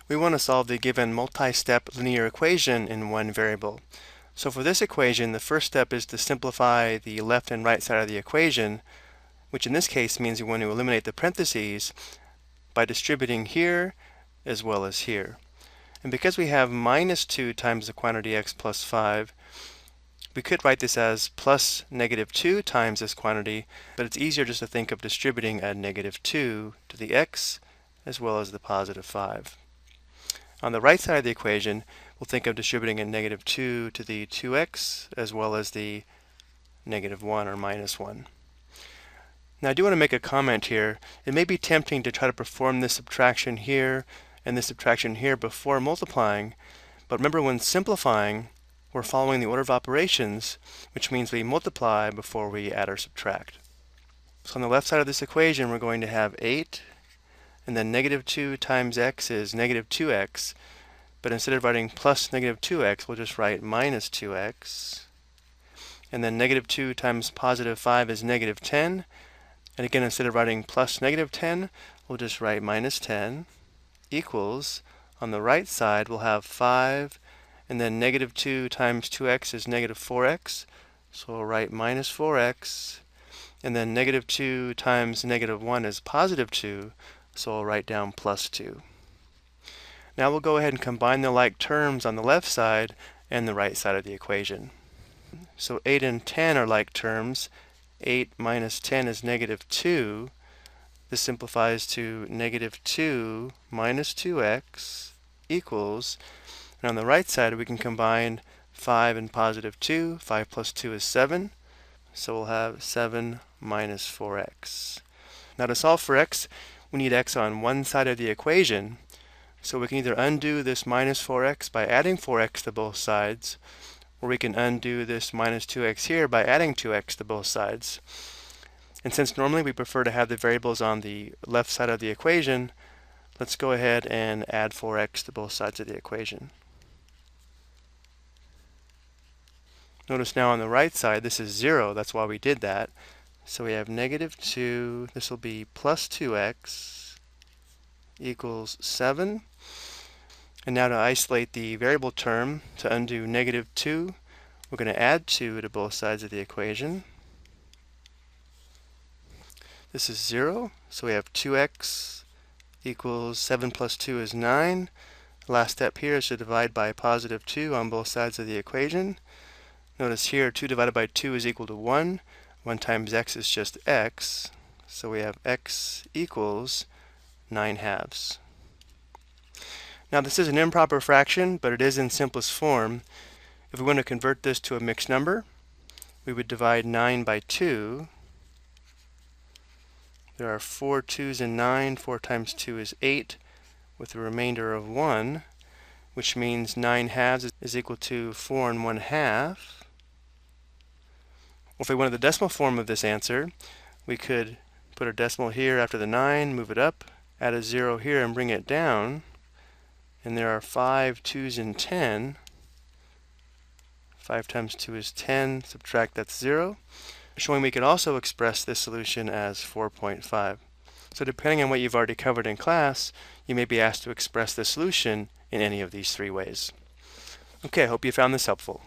We want to solve the given multi-step linear equation in one variable. So for this equation, the first step is to simplify the left and right side of the equation, which in this case means we want to eliminate the parentheses by distributing here as well as here. And because we have minus 2 times the quantity x plus 5, we could write this as plus negative 2 times this quantity, but it's easier just to think of distributing a negative 2 to the x as well as the positive 5. On the right side of the equation, we'll think of distributing a negative 2 to the 2x as well as the negative 1 or minus 1. Now I do want to make a comment here. It may be tempting to try to perform this subtraction here and this subtraction here before multiplying, but remember when simplifying, we're following the order of operations, which means we multiply before we add or subtract. So on the left side of this equation, we're going to have 8, and then negative 2 times x is negative 2x, but instead of writing plus negative 2x, we'll just write minus 2x. And then negative 2 times positive 5 is negative 10. And again, instead of writing plus negative 10, we'll just write minus 10 equals, on the right side, we'll have 5, and then negative 2 times 2x is negative 4x. So we'll write minus 4x. And then negative 2 times negative 1 is positive 2. So I'll write down plus 2. Now we'll go ahead and combine the like terms on the left side and the right side of the equation. So 8 and 10 are like terms. 8 minus 10 is negative 2. This simplifies to negative 2 minus 2x equals, and on the right side we can combine 5 and positive 2. 5 plus 2 is 7. So we'll have 7 minus 4x. Now to solve for x, we need x on one side of the equation. So we can either undo this minus 4x by adding 4x to both sides, or we can undo this minus 2x here by adding 2x to both sides. And since normally we prefer to have the variables on the left side of the equation, let's go ahead and add 4x to both sides of the equation. Notice now on the right side, this is 0. That's why we did that. So we have negative 2. This will be plus 2x equals 7. And now to isolate the variable term, to undo negative 2, we're going to add 2 to both sides of the equation. This is 0. So we have 2x equals 7 plus 2 is 9. The last step here is to divide by positive 2 on both sides of the equation. Notice here 2 divided by 2 is equal to 1. 1 times x is just x. So we have x equals 9/2. Now this is an improper fraction, but it is in simplest form. If we want to convert this to a mixed number, we would divide 9 by 2. There are 4 2's in 9. 4 times 2 is 8, with a remainder of 1, which means 9/2 is equal to 4 1/2. Or if we wanted the decimal form of this answer, we could put a decimal here after the 9, move it up, add a 0 here and bring it down. And there are 5 2's in 10. 5 times 2 is 10. Subtract, that's 0. Showing we could also express this solution as 4.5. So depending on what you've already covered in class, you may be asked to express the solution in any of these three ways. Okay, I hope you found this helpful.